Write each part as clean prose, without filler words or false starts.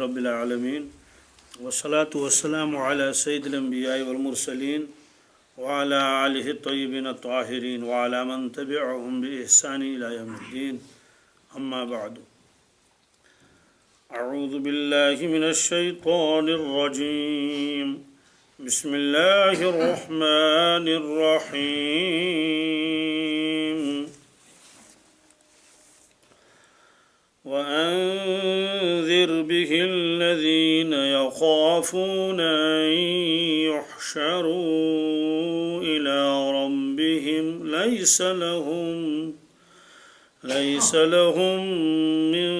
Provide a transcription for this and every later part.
رب العالمین والصلاة والسلام علی سید الانبیاء والمرسلین وعلی آلہ الطیبین الطاہرین وعلی من تبعهم بإحسان الی یوم الدین اما بعد اعوذ باللہ من الشیطان الرجیم بسم اللہ الرحمن الرحیم وأنذر به الذين يخافون أن يحشروا إلى ربهم ليس لهم من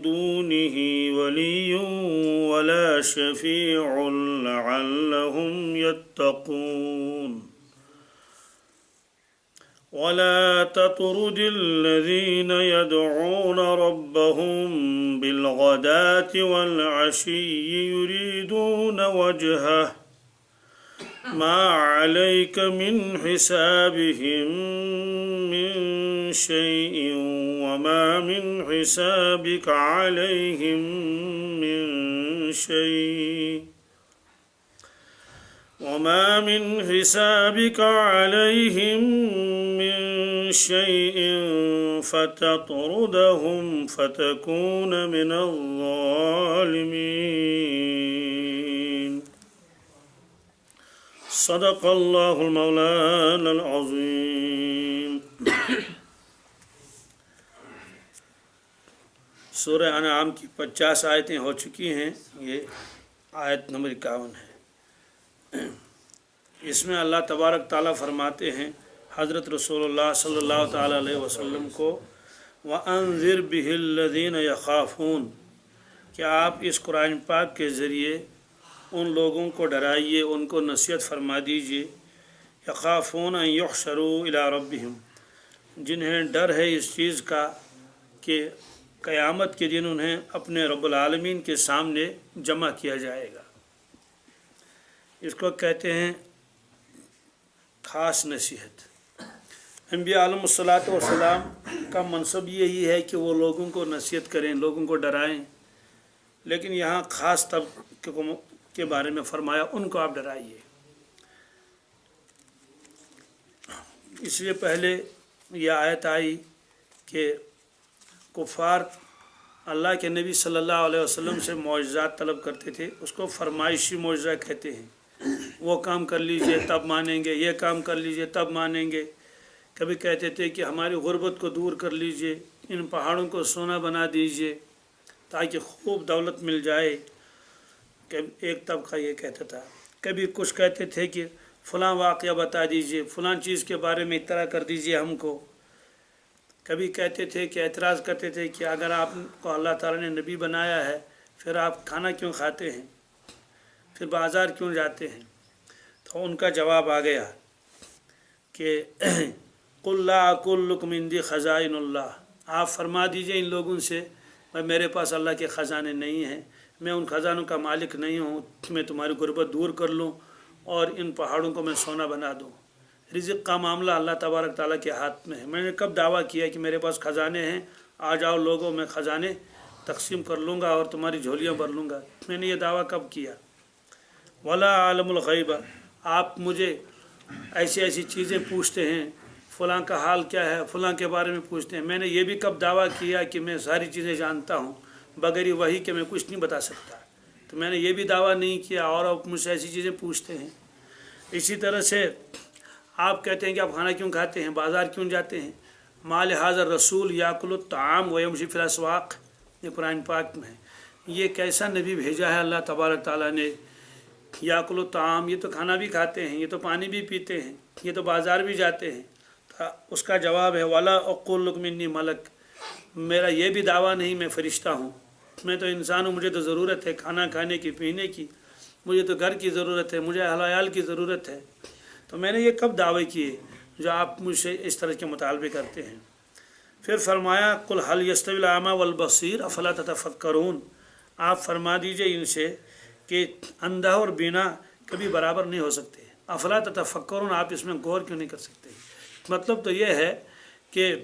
دونه ولي ولا شفيع لعلهم يتقون ولا تطرد الذين يدعون ربهم بالغداة والعشي يريدون وجهه ما عليك من حسابهم من شيء وما من حسابك عليهم من شيء وما من حسابك عليهم من شيء فتطردهم فتكون من الظالمين صدق الله المولانا العظيم سورہ انعام کی 50 آیتیں ہو چکی ہیں. یہ آیت نمبر 51 ہے. اس میں اللہ تبارک تعالیٰ فرماتے ہیں حضرت رسول اللہ صلی اللہ تعالیٰ علیہ وسلم کو وَأَنذِرْ بِهِ الَّذِينَ يَخَافُونَ کہ آپ اس قرآن پاک کے ذریعے ان لوگوں کو ڈرائیے، ان کو نصیحت فرما دیجیے. يَخَافُونَ أَن يُحْشَرُوا إِلَىٰ رَبِّهِمْ جنہیں ڈر ہے اس چیز کا کہ قیامت کے دن انہیں اپنے رب العالمین کے سامنے جمع کیا جائے گا. اس کو کہتے ہیں خاص نصیحت. انبیاء علیہ الصلوۃ والسلام کا منصب یہی ہے کہ وہ لوگوں کو نصیحت کریں، لوگوں کو ڈرائیں، لیکن یہاں خاص طبقے کے بارے میں فرمایا ان کو آپ ڈرائیے. اس لیے پہلے یہ آیت آئی کہ کفار اللہ کے نبی صلی اللہ علیہ وسلم سے معجزات طلب کرتے تھے. اس کو فرمائشی معجزہ کہتے ہیں. وہ کام کر لیجئے تب مانیں گے، یہ کام کر لیجئے تب مانیں گے. کبھی کہتے تھے کہ ہماری غربت کو دور کر لیجئے، ان پہاڑوں کو سونا بنا دیجئے تاکہ خوب دولت مل جائے. ایک طبقہ یہ کہتا تھا. کبھی کچھ کہتے تھے کہ فلاں واقعہ بتا دیجئے، فلاں چیز کے بارے میں اطلاع کر دیجئے ہم کو. کبھی کہتے تھے کہ اعتراض کرتے تھے کہ اگر آپ کو اللہ تعالیٰ نے نبی بنایا ہے پھر آپ کھانا کیوں کھاتے ہیں، پھر بازار کیوں جاتے ہیں. تو ان کا جواب آ گیا کہ قُلْ لَا أَقُولُ لَكُمْ عِنْدِي خَزَائِنُ اللَّهِ آپ فرما دیجئے ان لوگوں سے میرے پاس اللہ کے خزانے نہیں ہیں، میں ان خزانوں کا مالک نہیں ہوں. میں تمہاری غربت دور کر لوں اور ان پہاڑوں کو میں سونا بنا دوں. رزق کا معاملہ اللہ تبارک تعالیٰ کے ہاتھ میں ہے. میں نے کب دعویٰ کیا کہ میرے پاس خزانے ہیں، آ جاؤ لوگوں میں خزانے تقسیم کر لوں گا اور تمہاری جھولیاں بھر لوں گا. میں نے یہ دعویٰ کب کیا؟ ولا عالم الغیب آپ مجھے ایسی چیزیں پوچھتے ہیں، فلاں کا حال کیا ہے، فلاں کے بارے میں پوچھتے ہیں. میں نے یہ بھی کب دعویٰ کیا کہ میں ساری چیزیں جانتا ہوں بغیر وحی کہ میں کچھ نہیں بتا سکتا. تو میں نے یہ بھی دعویٰ نہیں کیا اور آپ مجھ سے ایسی چیزیں پوچھتے ہیں. اسی طرح سے آپ کہتے ہیں کہ آپ کھانا کیوں کھاتے ہیں، بازار کیوں جاتے ہیں. ما لہذا رسول یاکل الطعام ویمشی فی الاسواق یہ قرآن پاک میں ہے. یہ کیسا نبی بھیجا ہے اللہ تبارک تعالیٰ نے. یاکل الطعام یہ تو کھانا بھی کھاتے ہیں، یہ تو پانی بھی پیتے ہیں، یہ تو بازار بھی جاتے ہیں. اس کا جواب ہے ولا اقول لکم انی ملک میرا یہ بھی دعویٰ نہیں میں فرشتہ ہوں. میں تو انسان ہوں، مجھے تو ضرورت ہے کھانا کھانے کی، پینے کی، مجھے تو گھر کی ضرورت ہے، مجھے اہل عیال کی ضرورت ہے. تو میں نے یہ کب دعوے کیے جو آپ مجھ سے اس طرح کے مطالبے کرتے ہیں. پھر فرمایا قل هل يستوي الاعمى والبصير افلا تتفکرون آپ فرما دیجئے ان سے کہ اندھا اور بینا کبھی برابر نہیں ہو سکتے. افلا تتفکرون آپ اس میں غور کیوں نہیں کر سکتے. مطلب تو یہ ہے کہ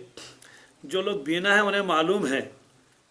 جو لوگ بینا ہیں انہیں معلوم ہے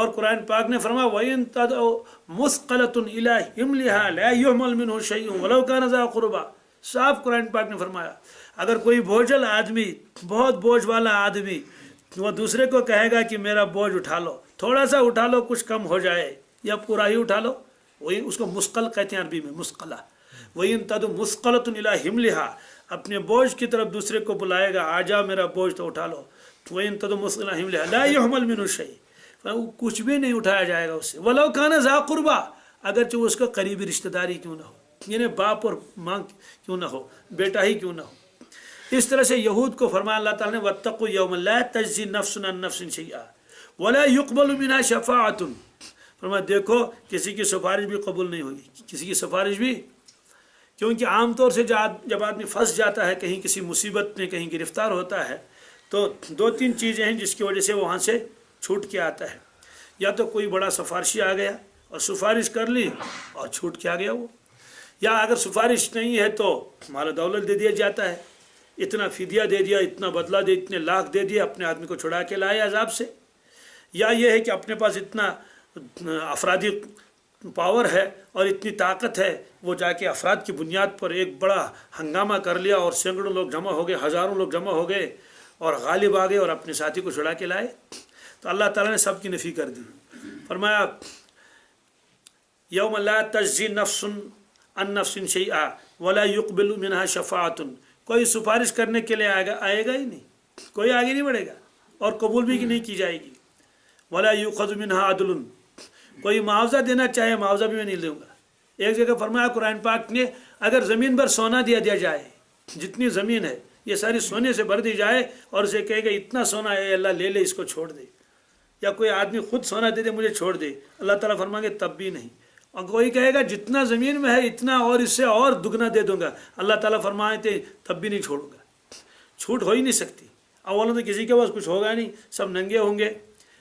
اور قرآن پاک نے فرمایا وَإِن تَدْعُ مُثْقَلَةٌ إِلَىٰ حِمْلِهَا لَا يُحْمَلْ مِنْهُ شَيْءٌ وَلَوْ كَانَ ذَا قُرْبَىٰ. صاف قرآن پاک نے فرمایا اگر کوئی بوجھل آدمی، بہت بوجھ والا آدمی، وہ دوسرے کو کہے گا کہ میرا بوجھ اٹھا لو، تھوڑا سا اٹھا لو، کچھ کم ہو جائے یا پورا ہی اٹھا لو، وہی اس کو مثقل کہتے ہیں عربی میں، مثقلہ. وَإِن تَدْعُ مُثْقَلَةٌ إِلَىٰ حِمْلِهَا، اپنے بوجھ کی طرف دوسرے کو بلائے گا، آ جا میرا بوجھ تو اٹھا لو. وَإِن تَدْعُ مُثْقَلَةٌ إِلَىٰ حِمْلِهَا لَا يُحْمَلْ مِنْهُ شَيْءٌ، کچھ بھی نہیں اٹھایا جائے گا اس سے. وَلَوْ كَانَ ذَا قُرْبَىٰ، اگرچہ اس کا قریبی رشتہ داری کیوں نہ ہو، یعنی باپ اور ماں کیوں نہ ہو، بیٹا ہی کیوں نہ ہو. اس طرح سے یہود کو فرمایا اللہ تعالیٰ نے وَاتَّقُوا يَوْمًا لَا تَجْزِي نَفْسٌ عَن نَفْسٍ شَيْئًا وَلَا يُقْبَلُ مِنْهَا شَفَاعَةٌ. فرمایا دیکھو کسی کی سفارش بھی قبول نہیں ہوگی، کسی کی سفارش بھی، کیونکہ عام طور سے جب آدمی پھنس جاتا ہے کہیں کسی مصیبت میں، کہیں گرفتار ہوتا ہے، تو دو تین چیزیں ہیں جس کی وجہ سے وہاں سے چھوٹ کے آتا ہے. یا تو کوئی بڑا سفارشی آ گیا اور سفارش کر لی اور چھوٹ کے آ گیا وہ، یا اگر سفارش نہیں ہے تو مال و دولت دے دیا جاتا ہے، اتنا فدیہ دے دیا، اتنا بدلہ دے، اتنے لاکھ دے دیا، اپنے آدمی کو چھڑا کے لائے عذاب سے. یا یہ ہے کہ اپنے پاس اتنا افرادی پاور ہے اور اتنی طاقت ہے، وہ جا کے افراد کی بنیاد پر ایک بڑا ہنگامہ کر لیا اور سینکڑوں لوگ جمع ہو گئے، ہزاروں لوگ جمع ہو گئے اور غالب آ گئے اور اپنے ساتھی کو چھڑا کے لائے. تو اللہ تعالیٰ نے سب کی نفی کر دی. فرمایا یوم لا تجزی نفس عن نفس شیئا ولا يقبل منها شفاعۃ، کوئی سفارش کرنے کے لیے آئے گا ہی نہیں، کوئی آگے نہیں بڑھے گا اور قبول بھی نہیں کی جائے گی. ولا یؤخذ منها عدل، کوئی معاوضہ دینا چاہے معاوضہ بھی میں نہیں دوں گا. ایک جگہ فرمایا قرآن پاک نے اگر زمین پر سونا دیا جائے، جتنی زمین ہے یہ ساری سونے سے بھر دی جائے اور اسے کہے گا اتنا سونا ہے اللہ لے لے، اس کو چھوڑ دے، یا کوئی آدمی خود سونا دے دے مجھے چھوڑ دے، اللہ تعالیٰ فرمائیں گے تب بھی نہیں. اور کوئی کہے گا جتنا زمین میں ہے اتنا اور اس سے اور دگنا دے دوں گا، اللہ تعالیٰ فرمائے تھے تب بھی نہیں چھوڑوں گا. چھوٹ ہو ہی نہیں سکتی. اولا تو کسی کے پاس کچھ ہوگا نہیں، سب ننگے ہوں گے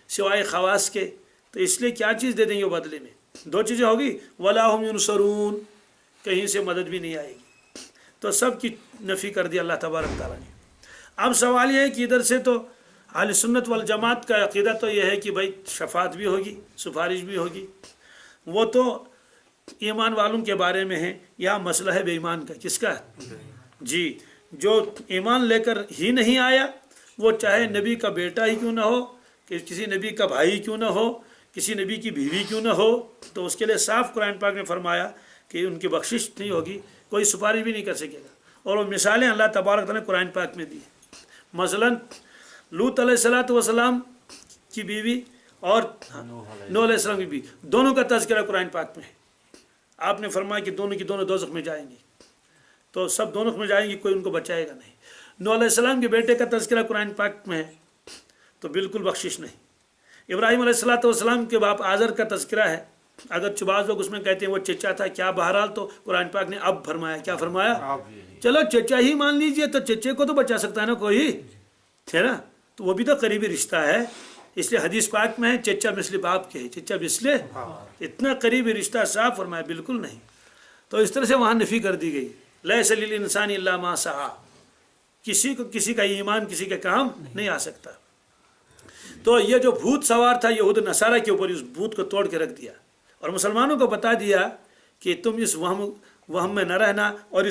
سوائے خواص کے، تو اس لیے کیا چیز دے دیں گے بدلے میں؟ دو چیزیں ہوگی، وَلَا هُمْ يُنصَرُونَ، کہیں سے مدد بھی نہیں آئے گی. تو سب کی نفی کر دی اللہ تبارک تعالیٰ نے. اب سوال یہ ہے کہ ادھر سے تو اہل سنت والجماعت کا عقیدہ تو یہ ہے کہ بھائی شفاعت بھی ہوگی، سفارش بھی ہوگی، وہ تو ایمان والوں کے بارے میں ہے. یہاں مسئلہ ہے بے ایمان کا. کس کا؟ جی، جو ایمان لے کر ہی نہیں آیا، وہ چاہے نبی کا بیٹا ہی کیوں نہ ہو، کہ کسی نبی کا بھائی کیوں نہ ہو، کسی نبی کی بیوی کیوں نہ ہو، تو اس کے لیے صاف قرآن پاک نے فرمایا کہ ان کی بخشش نہیں ہوگی، کوئی سفارش بھی نہیں کر سکے گا. اور وہ مثالیں اللہ تبارک تعالیٰ نے قرآن پاک میں دی. مثلا لوط علیہ السلام کی بیوی اور نوح علیہ السلام کی بیوی، دونوں کا تذکرہ قرآن پاک میں ہے. آپ نے فرمایا کہ دونوں کی دونوں دوزخ میں جائیں گے، تو سب دوزخ میں جائیں گے، کوئی ان کو بچائے گا نہیں. نوح علیہ السلام کے بیٹے کا تذکرہ قرآن پاک میں ہے، تو بالکل بخشش نہیں. ابراہیم علیہ السلام کے باپ آزر کا تذکرہ ہے، اگر بعض لوگ اس میں کہتے ہیں وہ چچا تھا، کیا بہرحال تو قرآن پاک نے اب فرمایا. کیا فرمایا؟ چلو چچا ہی مان لیجئے، تو چچے کو تو بچا سکتا ہے نا کوئی، ہے نا، تو وہ بھی تو قریبی رشتہ ہے. اس لیے حدیث پاک میں ہے چچا مثل باپ کے، چچا مثل، اتنا قریبی رشتہ صاف فرمایا بالکل نہیں. تو اس طرح سے وہاں نفی کر دی گئی. لیس للانسان الا ما سعی، کسی کو کسی کا ایمان کسی کے کام نہیں آ سکتا. تو یہ جو بھوت سوار تھا یہود نصارہ کے اوپر، اس بھوت کو توڑ کے رکھ دیا اور مسلمانوں کو بتا دیا کہ تم اس وہم میں نہ رہنا اور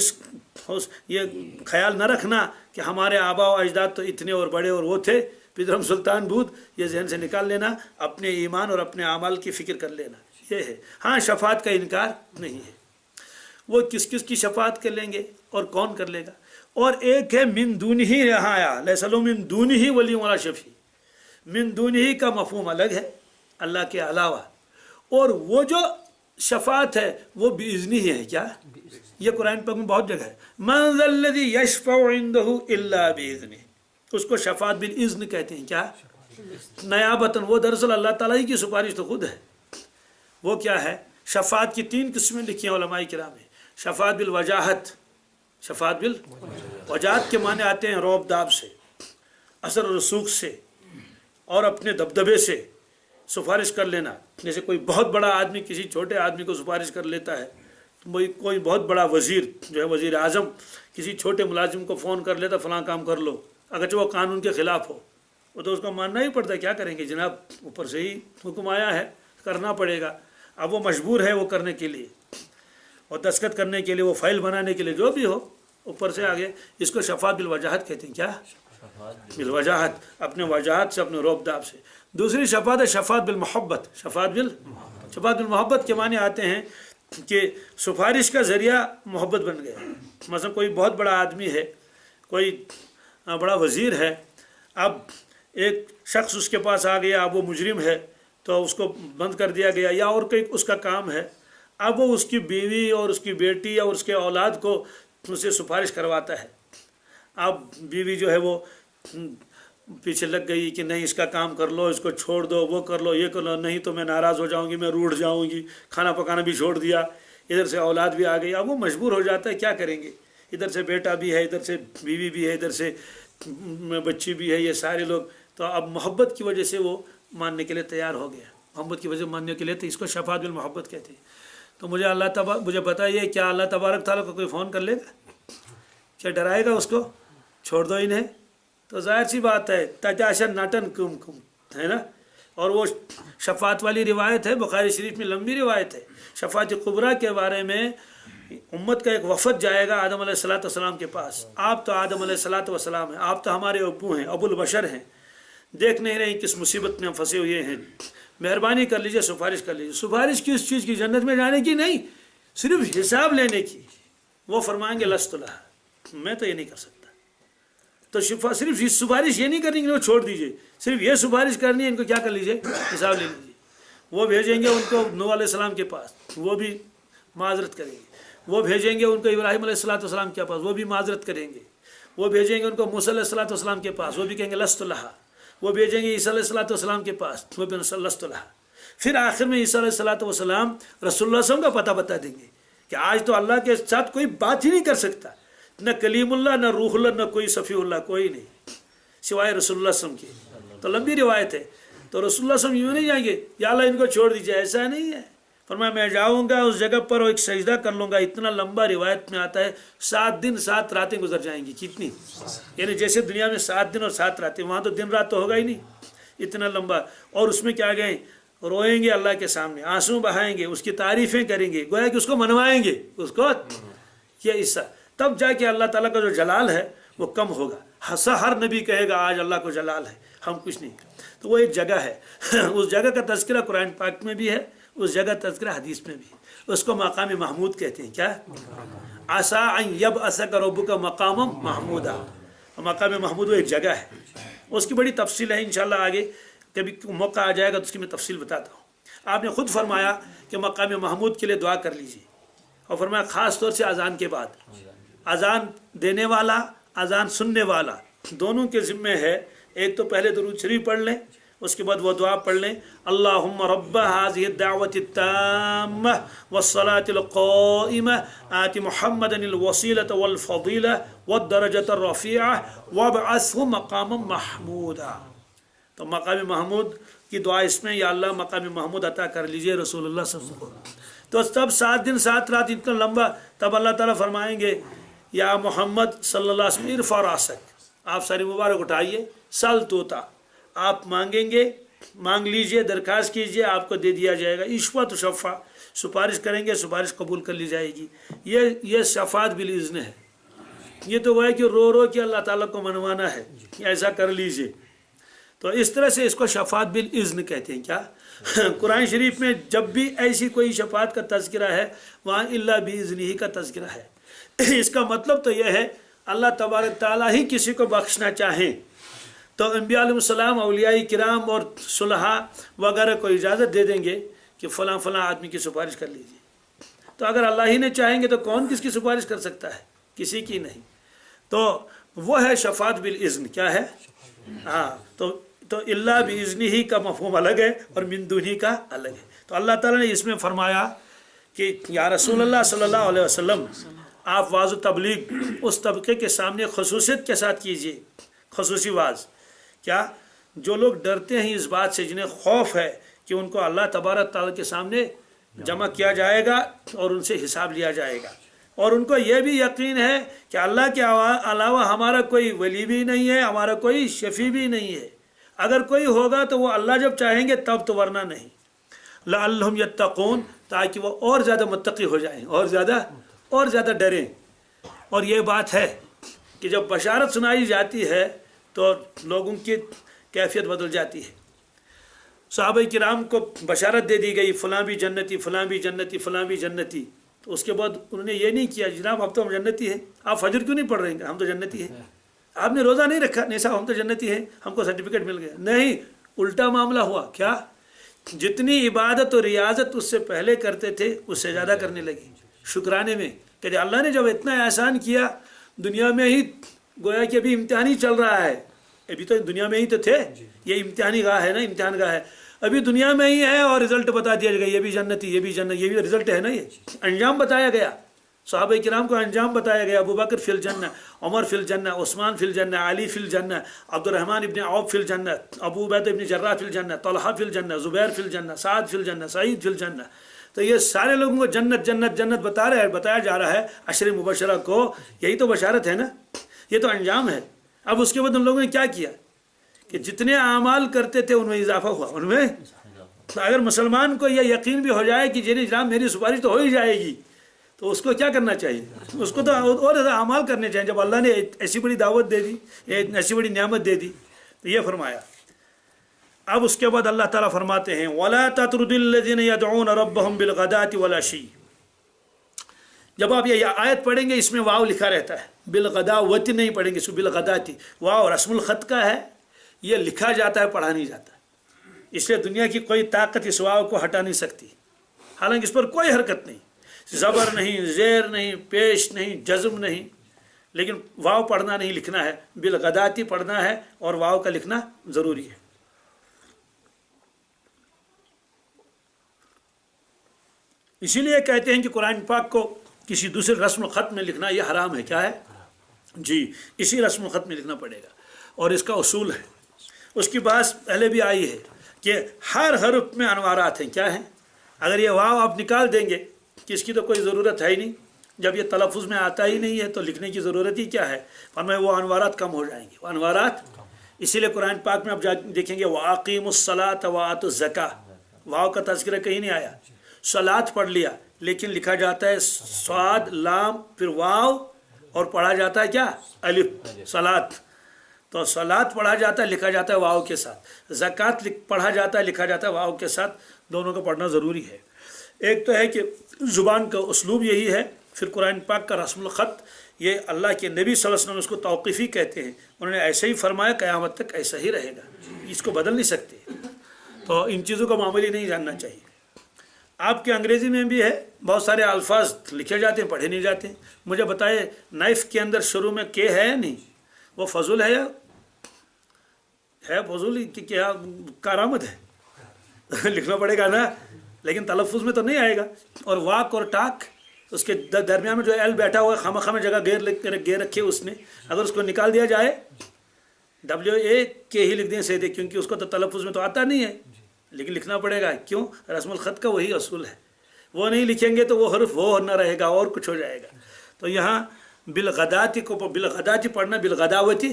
یہ خیال نہ رکھنا کہ ہمارے آبا و اجداد تو اتنے اور بڑے اور وہ تھے پدرم سلطان بھوت، یہ ذہن سے نکال لینا، اپنے ایمان اور اپنے اعمال کی فکر کر لینا. یہ ہے. ہاں شفاعت کا انکار نہیں ہے. وہ کس کس کی شفاعت کر لیں گے اور کون کر لے گا؟ اور ایک ہے من دونہ، یہاں آیا لیس لہ من دونہ ولی ولا شفیع. من دونہ کا مفہوم الگ ہے، اللہ کے علاوہ، اور وہ جو شفاعت ہے وہ باذنہ ہے. کیا؟ یہ قرآن پاک میں بہت جگہ ہے. من ذا الذی یشفع عنده الا باذنہ، اس کو شفاعت بالاذن کہتے ہیں. کیا؟ نیابتاً. وہ دراصل اللہ تعالیٰ ہی کی سفارش تو خود ہے. وہ کیا ہے؟ شفاعت کی 3 قسمیں لکھی ہیں علماء کرام نے. شفاعت بالوجاہت، شفاعت بالوجاہت کے معنی آتے ہیں روب داب سے، اثر و رسوخ سے اور اپنے دبدبے سے سفارش کر لینا. جیسے کوئی بہت بڑا آدمی کسی چھوٹے آدمی کو سفارش کر لیتا ہے، کوئی بہت بڑا وزیر جو ہے وزیر اعظم کسی چھوٹے ملازم کو فون کر لیتا فلاں کام کر لو، اگرچہ وہ قانون کے خلاف ہو، وہ تو اس کو ماننا ہی پڑتا ہے، کیا کریں گے جناب، اوپر سے ہی حکم آیا ہے، کرنا پڑے گا۔ اب وہ مجبور ہے وہ کرنے کے لیے، اور دستخط کرنے کے لیے، وہ فائل بنانے کے لیے، جو بھی ہو اوپر سے آگے۔ اس کو شفاعت بالوجاہت کہتے ہیں۔ کیا؟ بالوجاہت، اپنے وجاہت سے، اپنے روب داب سے۔ دوسری شفاعت ہے شفاعت بالمحبت۔ شفاعت بالمحبت کے معنی آتے ہیں کہ سفارش کا ذریعہ محبت بن گیا۔ مثلا کوئی بہت بڑا آدمی ہے، کوئی بڑا وزیر ہے، اب ایک شخص اس کے پاس آ گیا، اب وہ مجرم ہے تو اس کو بند کر دیا گیا، یا اور کوئی اس کا کام ہے، اب وہ اس کی بیوی اور اس کی بیٹی اور اس کے اولاد کو اس سے سفارش کرواتا ہے۔ اب بیوی جو ہے وہ پیچھے لگ گئی کہ نہیں اس کا کام کر لو، اس کو چھوڑ دو، وہ کر لو، یہ کر لو، نہیں تو میں ناراض ہو جاؤں گی، میں روٹھ جاؤں گی، کھانا پکانا بھی چھوڑ دیا، ادھر سے اولاد بھی آ گئی۔ اب وہ مجبور ہو جاتا ہے، کیا کریں گے، ادھر سے بیٹا بھی ہے، ادھر سے بیوی بھی ہے، ادھر سے بچی بھی ہے، یہ سارے لوگ۔ تو اب محبت کی وجہ سے وہ ماننے کے لیے تیار ہو گیا، محبت کی وجہ سے ماننے کے لیے، تو اس کو شفاعت بالمحبت کہتے ہیں۔ تو مجھے بتائیے، کیا اللہ تبارک تعالیٰ کو کوئی فون کر لے گا؟ کیا ڈرائے گا اس کو؟ چھوڑ دو انہیں؟ تو ظاہر سی بات ہے، تجاشا ناٹن کم کم، ہے نا۔ اور وہ شفاعت والی روایت ہے، بخاری شریف میں لمبی روایت ہے۔ شفاعت کبریٰ کے بارے میں امت کا ایک وفد جائے گا آدم علیہ السلام کے پاس۔ آپ تو آدم علیہ السلام ہیں، آپ تو ہمارے ابو ہیں، ابو البشر ہیں، دیکھ نہیں رہے کس مصیبت میں ہم پھنسے ہوئے ہیں، مہربانی کر لیجئے، سفارش کر لیجئے۔ سفارش کس چیز کی؟ جنت میں جانے کی نہیں، صرف حساب لینے کی۔ وہ فرمائیں گے لست لہا، میں تو یہ نہیں کر سکتا۔ تو صرف یہ سفارش یہ نہیں کریں گے، وہ چھوڑ دیجئے، صرف یہ سفارش کرنی ہے، ان کو کیا کر لیجئے، حساب لے لیجئے۔ وہ بھیجیں گے ان کو نوح علیہ السلام کے پاس، وہ بھی معذرت کریں گے۔ وہ بھیجیں گے ان کو ابراہیم علیہ السلام کے پاس، وہ بھی معذرت کریں گے۔ وہ بھیجیں گے ان کو موسیٰ علیہ السلام کے پاس، وہ بھی کہیں گے لست لہا۔ وہ بھیجیں گے عیسیٰ علیہ السلام کے پاس، وہ بھی لست لہا۔ پھر آخر میں عیسیٰ علیہ السلام رسول اللہ صلی اللہ علیہ وسلم کا پتہ بتا دیں گے کہ آج تو اللہ کے ساتھ کوئی بات ہی نہیں کر سکتا، نہ کلیم اللہ، نہ روح اللہ، نہ کوئی صفی اللہ، کوئی نہیں سوائے رسول اللہ صلی اللہ علیہ وسلم کے۔ تو لمبی روایت ہے، تو رسول اللہ صلی اللہ علیہ وسلم یوں نہیں جائیں گے یا اللہ ان کو چھوڑ دیجیے، ایسا نہیں ہے۔ فرمایا میں جاؤں گا اس جگہ پر اور ایک سجدہ کر لوں گا، اتنا لمبا روایت میں آتا ہے 7 دن 7 راتیں گزر جائیں گی۔ کتنی؟ یعنی جیسے دنیا میں 7 دن اور 7 راتیں، وہاں تو دن رات تو ہوگا ہی نہیں، اتنا لمبا۔ اور اس میں کیا گئے، روئیں گے اللہ کے سامنے، آنسو بہائیں گے، اس کی تعریفیں کریں گے، گویا کہ اس کو منوائیں گے، اس کو یہ حصہ، تب جا کے اللہ تعالیٰ کا جو جلال ہے وہ کم ہوگا۔ ہر نبی کہے گا آج اللہ کو جلال ہے، ہم کچھ نہیں۔ تو وہ ایک جگہ ہے، اس جگہ کا تذکرہ قرآن پاک میں بھی ہے، اس جگہ تذکرہ حدیث میں بھی ہے، اس کو مقام محمود کہتے ہیں۔ کیا؟ عسیٰ ان یبعثک ربک مقاما محمودا۔ مقام محمود وہ ایک جگہ ہے، اس کی بڑی تفصیل ہے، انشاءاللہ آگے کبھی موقع آ جائے گا تو اس کی میں تفصیل بتاتا ہوں۔ آپ نے خود فرمایا کہ مقام محمود کے لیے دعا کر لیجیے، اور فرمایا خاص طور سے اذان کے بعد، اذان دینے والا، اذان سننے والا، دونوں کے ذمے ہے۔ ایک تو پہلے درود شریف پڑھ لیں، اس کے بعد وہ دعا پڑھ لیں، اللہم رب هذه الدعوة التامة والصلاة القائمة آت محمدا الوسيلة والفضيلة والدرجة الرفيعة وابعثه مقاما محمودا۔ تو مقام محمود کی دعا اس میں، یا اللہ مقام محمود عطا کر لیجئے رسول اللہ صلی اللہ علیہ وسلم۔ تو تب 7 دن 7 رات اتنا لمبا، تب اللہ تعالیٰ فرمائیں گے یا محمد صلی اللہ علیہ وسلم ارفع راسک، آپ ساری مبارک اٹھائیے، سل توتا، آپ مانگیں گے، مانگ لیجئے، درخواست کیجئے، آپ کو دے دیا جائے گا۔ اشفع تو شفع، سفارش کریں گے، سفارش قبول کر لی جائے گی۔ یہ شفاعت بالاذن ہے۔ یہ تو وہ ہے کہ رو رو کے اللہ تعالیٰ کو منوانا ہے کہ ایسا کر لیجئے۔ تو اس طرح سے اس کو شفاعت بالاذن کہتے ہیں۔ کیا؟ قرآن شریف میں جب بھی ایسی کوئی شفاعت کا تذکرہ ہے، وہاں الا باذنہ کا تذکرہ ہے۔ اس کا مطلب تو یہ ہے اللہ تبارک تعالیٰ ہی کسی کو بخشنا چاہیں تو انبیاء علیہ السلام، اولیاء کرام اور صلحاء وغیرہ کو اجازت دے دیں گے کہ فلاں فلاں آدمی کی سفارش کر لیجیے۔ تو اگر اللہ ہی نے چاہیں گے تو کون کس کی سفارش کر سکتا ہے؟ کسی کی نہیں۔ تو وہ ہے شفاعت بالاذن۔ کیا ہے؟ ہاں، تو اللہ باذنہ کا مفہوم الگ ہے اور من دونہ کا الگ ہے۔ تو اللہ تعالیٰ نے اس میں فرمایا کہ یا رسول اللہ صلی اللہ علیہ وسلم، آپ واعظ و تبلیغ اس طبقے کے سامنے خصوصیت کے ساتھ کیجیے، خصوصی واعظ۔ کیا؟ جو لوگ ڈرتے ہیں اس بات سے، جنہیں خوف ہے کہ ان کو اللہ تبارک تعالیٰ کے سامنے جمع کیا جائے گا اور ان سے حساب لیا جائے گا، اور ان کو یہ بھی یقین ہے کہ اللہ کے علاوہ ہمارا کوئی ولی بھی نہیں ہے، ہمارا کوئی شفیع بھی نہیں ہے، اگر کوئی ہوگا تو وہ اللہ جب چاہیں گے تب، تو ورنہ نہیں. لعلہم یتقون، تاکہ وہ اور زیادہ متقی ہو جائیں، اور زیادہ ڈریں. اور یہ بات ہے کہ جب بشارت سنائی جاتی ہے تو لوگوں کی کیفیت بدل جاتی ہے. صحابہ کرام کو بشارت دے دی گئی، فلاں بھی جنتی، فلاں بھی جنتی، فلاں بھی جنتی. تو اس کے بعد انہوں نے یہ نہیں کیا جناب اب تو ہم جنتی ہیں، آپ فجر کیوں نہیں پڑھ رہے ہیں؟ ہم تو جنتی ہیں. آپ نے روزہ نہیں رکھا؟ نہیں صاحب ہم تو جنتی ہیں، ہم کو سرٹیفکیٹ مل گیا. نہیں، الٹا معاملہ ہوا. کیا؟ جتنی عبادت اور ریاضت اس سے پہلے کرتے تھے اس سے زیادہ کرنے لگے شکرانے میں، کہ اللہ نے جب اتنا احسان کیا دنیا میں ہی، گویا کہ ابھی امتحان ہی چل رہا ہے، ابھی تو دنیا میں ہی تو تھے، یہ امتحانی گاہ ہے نا، امتحان گاہ ہے، ابھی دنیا میں ہی ہے اور رزلٹ بتا دیا گیا، یہ بھی جنتی، یہ بھی جنت، یہ بھی رزلٹ ہے نا، یہ انجام بتایا گیا. صحابہ کرام کو انجام بتایا گیا. ابو بکر فی الجنہ، عمر فی الجنہ، عثمان فی الجنہ، علی فی الجنہ، عبد الرحمن ابن عوف فی الجنہ، ابو عبیدہ ابن جراح فی الجنہ، طلحہ فی الجنہ، زبیر فی الجنہ، سعد فی الجنہ، سعید فی الجنہ. تو یہ سارے لوگوں کو جنت جنت جنت بتایا جا رہا ہے. عشر مبشرہ کو یہی تو بشارت ہے نا، یہ تو انجام ہے. اب اس کے بعد ان لوگوں نے کیا کیا کہ جتنے اعمال کرتے تھے ان میں اضافہ ہوا. ان میں اگر مسلمان کو یہ یقین بھی ہو جائے کہ جناب میری سپارش تو ہو ہی جائے گی، تو اس کو کیا کرنا چاہیے؟ اس کو تو اور زیادہ اعمال کرنے چاہیے. جب اللہ نے ایسی بڑی دعوت دے دی، ایسی بڑی نعمت دے دی، تو یہ فرمایا. اب اس کے بعد اللہ تعالیٰ فرماتے ہیں وَلَا تَطْرُدِ الَّذِينَ يَدْعُونَ رَبَّهُمْ بِالْغَدَاةِ وَالْعَشِيِّ. جب آپ یہ آیت پڑھیں گے اس میں واو لکھا رہتا ہے، بالغداوتی نہیں پڑھیں گے، اس کو بالغداتی. واو رسم الخط کا ہے، یہ لکھا جاتا ہے، پڑھا نہیں جاتا. اس لیے دنیا کی کوئی طاقت اس واو کو ہٹا نہیں سکتی، حالانکہ اس پر کوئی حرکت نہیں، زبر نہیں، زیر نہیں، پیش نہیں، جزم نہیں، لیکن واو پڑھنا نہیں، لکھنا ہے. بالغداتی پڑھنا ہے اور واو کا لکھنا ضروری ہے. اسی لیے کہتے ہیں کہ قرآن پاک کو کسی دوسرے رسم الخط میں لکھنا یہ حرام ہے. کیا ہے؟ جی، اسی رسم الخط میں لکھنا پڑے گا، اور اس کا اصول ہے. اس کی بات پہلے بھی آئی ہے کہ ہر حرف میں انوارات ہیں. کیا ہیں؟ اگر یہ واو آپ نکال دیں گے کہ اس کی تو کوئی ضرورت ہے ہی نہیں، جب یہ تلفظ میں آتا ہی نہیں ہے تو لکھنے کی ضرورت ہی کیا ہے؟ فرمایا وہ انوارات کم ہو جائیں گے. وہ انوارات، اسی لیے قرآن پاک میں آپ دیکھیں گے وَأَقِيمُوا الصَّلَاةَ وَآتُوا الزَّكَاةَ، واو کا تذکرہ کہیں نہیں آیا. صلات پڑھ لیا، لیکن لکھا جاتا ہے صاد لام پھر واو، اور پڑھا جاتا ہے کیا؟ الف. صلات، تو صلات پڑھا جاتا ہے، لکھا جاتا ہے واو کے ساتھ. زکوٰۃ پڑھا جاتا ہے، لکھا جاتا ہے واو کے ساتھ. دونوں کو پڑھنا ضروری ہے. ایک تو ہے کہ زبان کا اسلوب یہی ہے، پھر قرآن پاک کا رسم الخط، یہ اللہ کے نبی صلی اللہ علیہ وسلم اس کو توقیفی کہتے ہیں. انہوں نے ایسے ہی فرمایا، قیامت تک ایسا ہی رہے گا، اس کو بدل نہیں سکتے. تو ان چیزوں کا معاملہ نہیں جاننا چاہیے. آپ کے انگریزی میں بھی ہے، بہت سارے الفاظ لکھے جاتے ہیں، پڑھے نہیں جاتے. مجھے بتائے نائف کے اندر شروع میں کے ہے یا نہیں؟ وہ فضول ہے یا ہے فضول کہ کیا کارآمد ہے؟ لکھنا پڑے گا نا، لیکن تلفظ میں تو نہیں آئے گا. اور واک اور ٹاک، اس کے درمیان میں جو ایل بیٹھا ہوا ہے، خامہ خامہ جگہ گیر رکھے اس نے، اگر اس کو نکال دیا جائے WA کے ہی لکھ دیں سیدھے، کیونکہ اس کو تو تلفظ میں تو آتا نہیں ہے، لیکن لکھنا پڑے گا. کیوں؟ رسم الخط کا وہی اصول ہے. وہ نہیں لکھیں گے تو وہ حرف وہ نہ رہے گا اور کچھ ہو جائے گا. تو یہاں بالغداتی کو بالغداتی پڑھنا، بالغداوتی.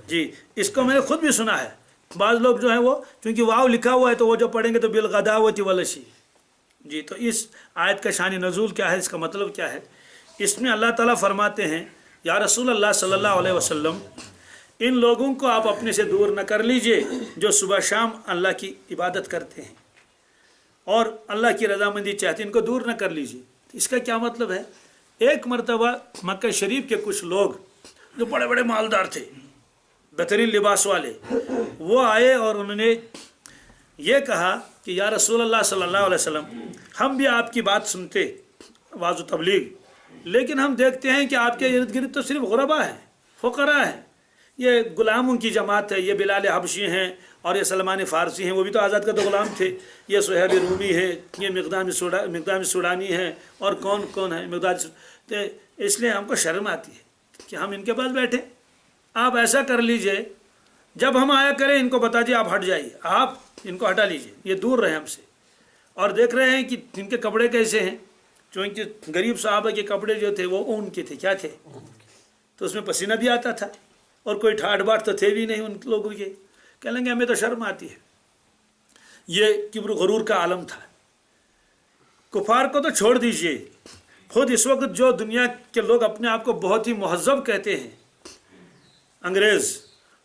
جی، اس کو میں نے خود بھی سنا ہے. بعض لوگ جو ہیں وہ چونکہ واو لکھا ہوا ہے تو وہ جو پڑھیں گے تو بالغداوتی والعشی. جی، تو اس آیت کا شان نزول کیا ہے، اس کا مطلب کیا ہے؟ اس میں اللہ تعالیٰ فرماتے ہیں یا رسول اللہ صلی اللہ علیہ وسلم، ان لوگوں کو آپ اپنے سے دور نہ کر لیجئے جو صبح شام اللہ کی عبادت کرتے ہیں اور اللہ کی رضامندی چاہتے ہیں، ان کو دور نہ کر لیجئے. اس کا کیا مطلب ہے؟ ایک مرتبہ مکہ شریف کے کچھ لوگ جو بڑے بڑے مالدار تھے، بہترین لباس والے، وہ آئے اور انہوں نے یہ کہا کہ یا رسول اللہ صلی اللہ علیہ وسلم، ہم بھی آپ کی بات سنتے، واعظ و تبلیغ، لیکن ہم دیکھتے ہیں کہ آپ کے ارد گرد تو صرف غربا ہیں، فقراء ہیں، یہ غلاموں کی جماعت ہے. یہ بلال حبشی ہیں اور یہ سلمان فارسی ہیں، وہ بھی تو آزاد کا تو غلام تھے. یہ صہیب رومی ہے، یہ مقدام سوڈانی ہے، اور کون کون ہے تو اس لیے ہم کو شرم آتی ہے کہ ہم ان کے پاس بیٹھے. آپ ایسا کر لیجئے، جب ہم آیا کریں ان کو بتا دیجیے آپ ہٹ جائیے، آپ ان کو ہٹا لیجئے، یہ دور رہے ہم سے. اور دیکھ رہے ہیں کہ ان کے کپڑے کیسے ہیں، چونکہ غریب صحابہ کے کپڑے جو تھے وہ اون کے تھے. کیا تھے؟ تو اس میں پسینہ بھی آتا تھا، اور کوئی ٹھاٹ باٹ تو تھے بھی نہیں ان لوگوں کے. کہہ لیں گے ہمیں تو شرم آتی ہے. یہ کبر غرور کا عالم تھا. کفار کو تو چھوڑ دیجئے، خود اس وقت جو دنیا کے لوگ اپنے آپ کو بہت ہی مہذب کہتے ہیں، انگریز،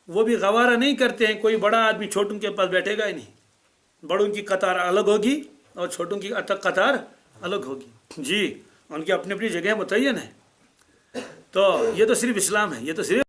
وہ بھی گوارہ نہیں کرتے ہیں کوئی بڑا آدمی چھوٹوں کے پاس بیٹھے گا ہی نہیں. بڑوں کی قطار الگ ہوگی اور چھوٹوں کی قطار الگ ہوگی. جی، ان کی اپنی اپنی جگہ متعین ہے. تو یہ تو صرف اسلام ہے، یہ تو صرف